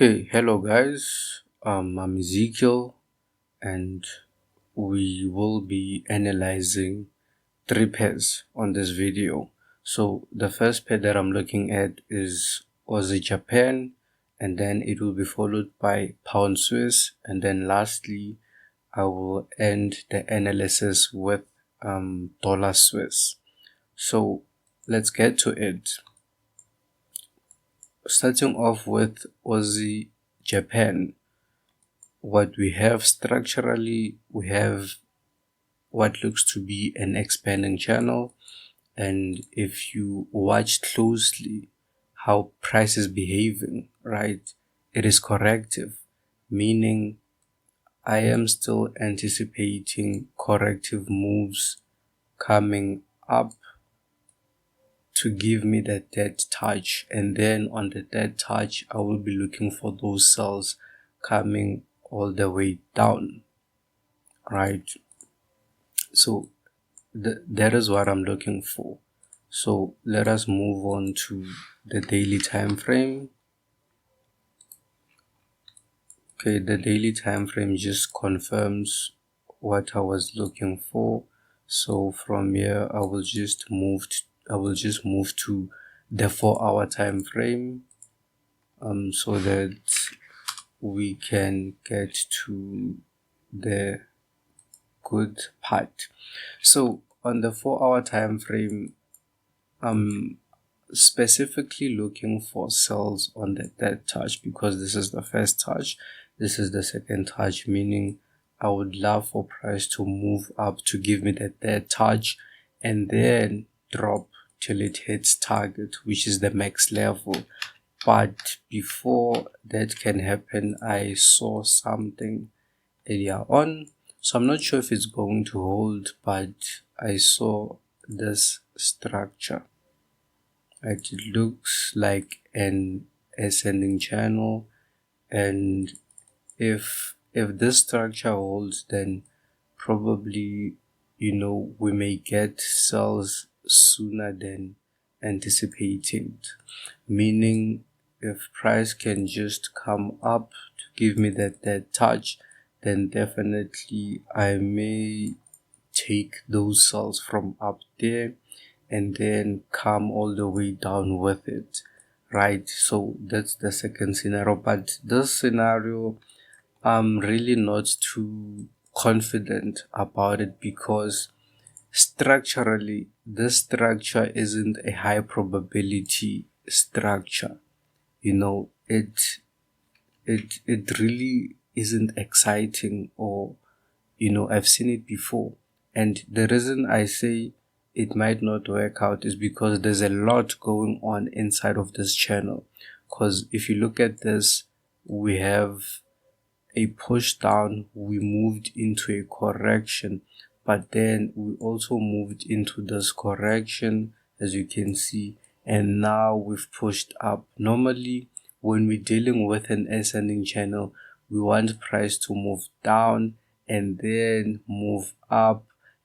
Okay, hello guys. I'm Ezekiel, and we will be analyzing three pairs on this video. So the first pair that I'm looking at is Aussie Japan, and then it will be followed by Pound Swiss, and then lastly I will end the analysis with Dollar Swiss. So let's get to it. Starting off with Aussie Japan. What we have structurally, we have what looks to be an expanding channel, and if you watch closely how price is behaving, right, it is corrective, meaning I am still anticipating corrective moves coming up to give me that dead touch, and then on the dead touch I will be looking for those cells coming all the way down, right? So that is what I'm looking for. So let us move on to the daily time frame. Okay, the daily time frame just confirms what I was looking for. So from here I will just move to the 4-hour time frame so that we can get to the good part. So on the 4-hour time frame, I'm specifically looking for cells on the third touch, because this is the first touch, this is the second touch, meaning I would love for price to move up to give me the third touch and then drop till it hits target, which is the max level. But before that can happen, I saw something earlier on, so I'm not sure if it's going to hold, but I saw this structure. It looks like an ascending channel, and if this structure holds, then probably, we may get cells sooner than anticipated, meaning if price can just come up to give me that touch, then definitely I may take those cells from up there and then come all the way down with it, right? So that's the second scenario. But this scenario, I'm really not too confident about it, because structurally this structure isn't a high probability structure. It really isn't exciting, or I've seen it before. And the reason I say it might not work out is because there's a lot going on inside of this channel. Because if you look at this, we have a push down, we moved into a correction, but then we also moved into this correction, as you can see, and now we've pushed up. Normally, when we're dealing with an ascending channel, we want price to move down and then move up,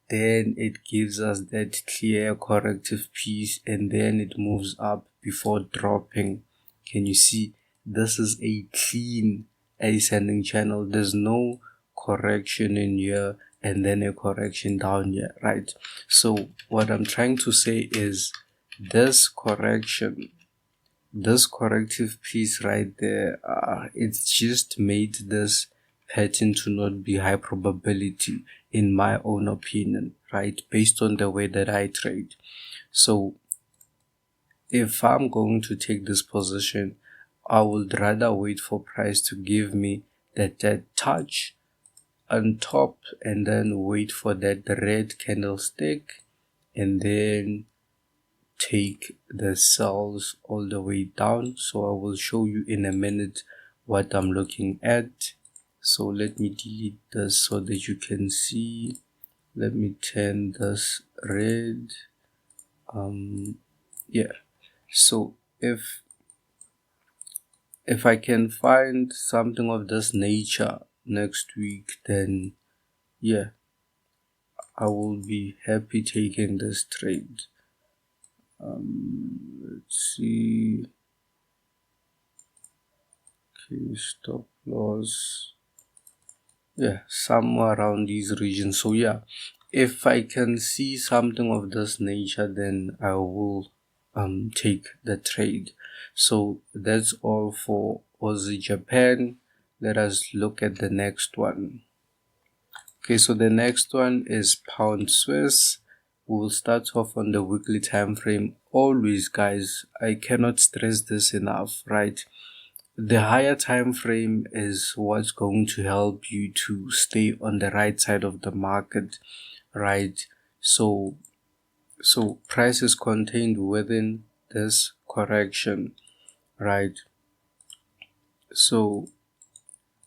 then it gives us that clear corrective piece, and then it moves up before dropping. Can you see? This is a clean ascending channel. There's no correction in here and then a correction down here, right? So what I'm trying to say is this corrective piece right there, it's just made this pattern to not be high probability, in my own opinion, right, based on the way that I trade. So if I'm going to take this position, I would rather wait for price to give me that touch on top, and then wait for that red candlestick, and then take the cells all the way down. So I will show you in a minute what I'm looking at. So let me delete this so that you can see. Let me turn this red. Yeah, so if I can find something of this nature next week, then yeah, I will be happy taking this trade. Let's see. Okay, stop loss, yeah, somewhere around these regions. So yeah, if I can see something of this nature, then I will take the trade. So that's all for Aussie Japan. Let us look at the next one. Okay, so the next one is Pound Swiss. We will start off on the weekly time frame. Always, guys, I cannot stress this enough, right? The higher time frame is what's going to help you to stay on the right side of the market, right? So price is contained within this correction, right? So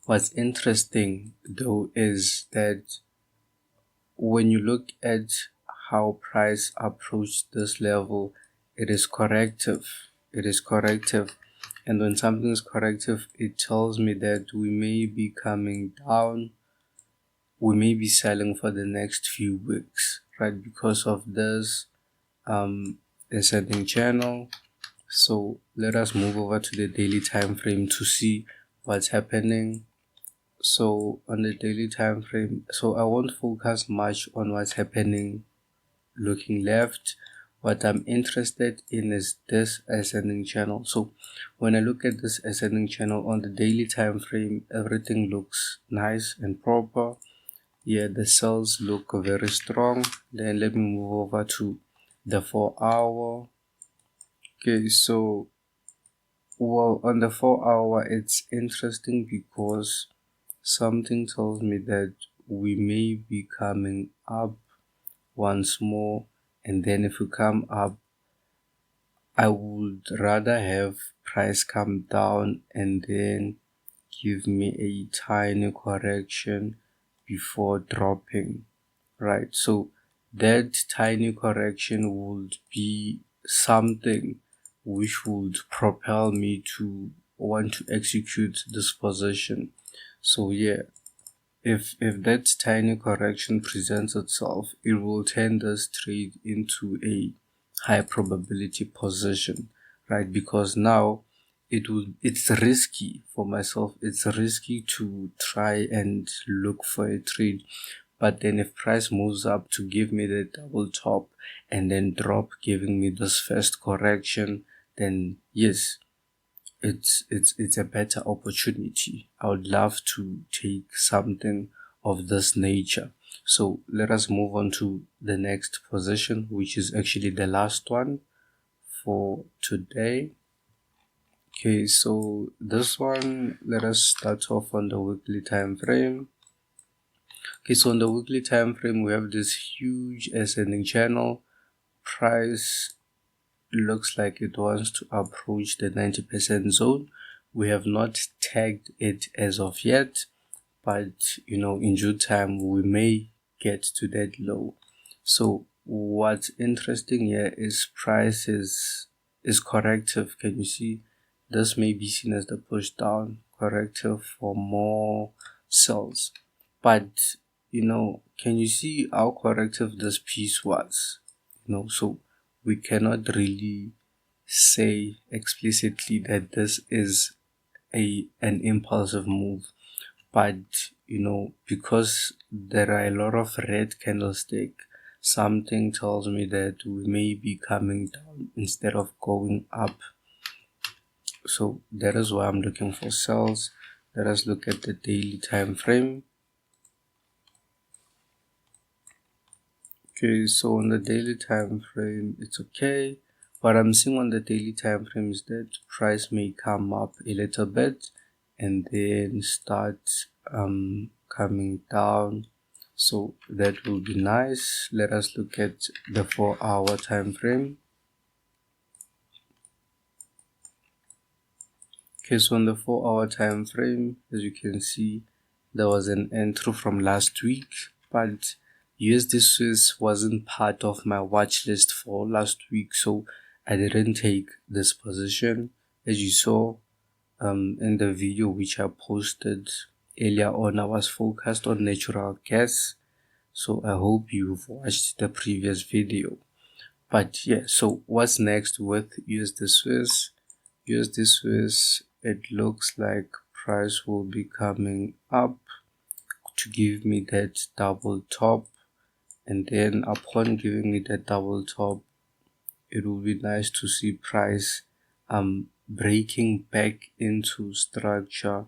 what's interesting though is that when you look at how price approached this level, it is corrective. It is corrective. And when something is corrective, it tells me that we may be coming down. We may be selling for the next few weeks, right? Because of this ascending channel. So let us move over to the daily time frame to see what's happening. So on the daily time frame, so I won't focus much on what's happening looking left. What I'm interested in is this ascending channel. So when I look at this ascending channel on the daily time frame, everything looks nice and proper. Yeah, the cells look very strong. Then let me move over to the 4-hour. Okay, so well, on the 4-hour, it's interesting because something tells me that we may be coming up once more, and then if we come up, I would rather have price come down and then give me a tiny correction before dropping, right? So that tiny correction would be something which would propel me to want to execute this position. So yeah, if that tiny correction presents itself, it will turn this trade into a high probability position, right? Because now it's risky for myself. It's risky to try and look for a trade. But then if price moves up to give me the double top and then drop giving me this first correction, then yes, it's a better opportunity. I would love to take something of this nature. So let us move on to the next position, which is actually the last one for today. Okay, so this one, let us start off on the weekly time frame. Okay, so on the weekly time frame, we have this huge ascending channel. Price looks like it wants to approach the 90% zone. We have not tagged it as of yet, but in due time we may get to that low. So what's interesting here is price is corrective. Can you see? This may be seen as the push down corrective for more sells, but can you see how corrective this piece was? So we cannot really say explicitly that this is an impulsive move, but because there are a lot of red candlestick, something tells me that we may be coming down instead of going up. So that is why I'm looking for sells. Let us look at the daily time frame. Okay, so on the daily time frame, it's okay. What I'm seeing on the daily time frame is that price may come up a little bit and then start coming down. So that will be nice. Let us look at the 4-hour time frame. Okay, so on the 4-hour time frame, as you can see, there was an entry from last week, but USD Swiss wasn't part of my watch list for last week, so I didn't take this position. As you saw in the video which I posted earlier on, I was focused on natural gas, so I hope you've watched the previous video. But yeah, so what's next with USD Swiss? USD Swiss, it looks like price will be coming up to give me that double top, and then upon giving me that double top, it will be nice to see price breaking back into structure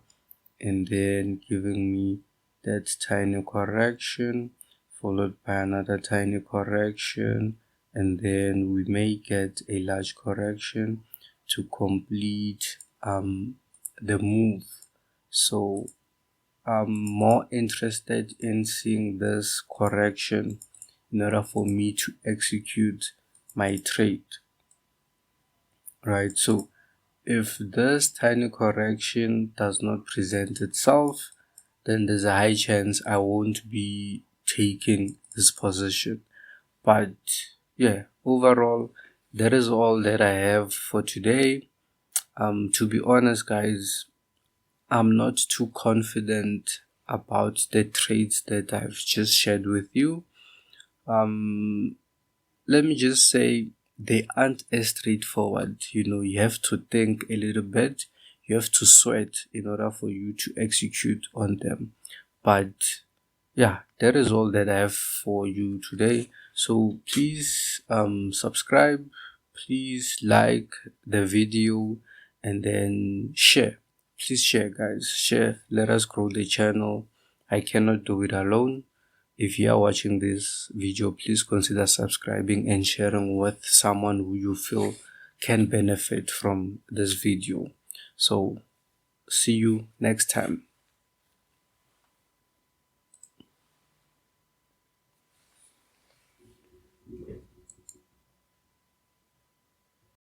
and then giving me that tiny correction followed by another tiny correction, and then we may get a large correction to complete the move. So I'm more interested in seeing this correction in order for me to execute my trade, right? So if this tiny correction does not present itself, then there's a high chance I won't be taking this position. But yeah, overall, that is all that I have for today. To be honest, guys, I'm not too confident about the trades that I've just shared with you. Let me just say they aren't as straightforward. You have to think a little bit. You have to sweat in order for you to execute on them. But yeah, that is all that I have for you today. So please subscribe, please like the video, and then share. Please share, guys. Share. Let us grow the channel. I cannot do it alone. If you are watching this video, please consider subscribing and sharing with someone who you feel can benefit from this video. So see you next time.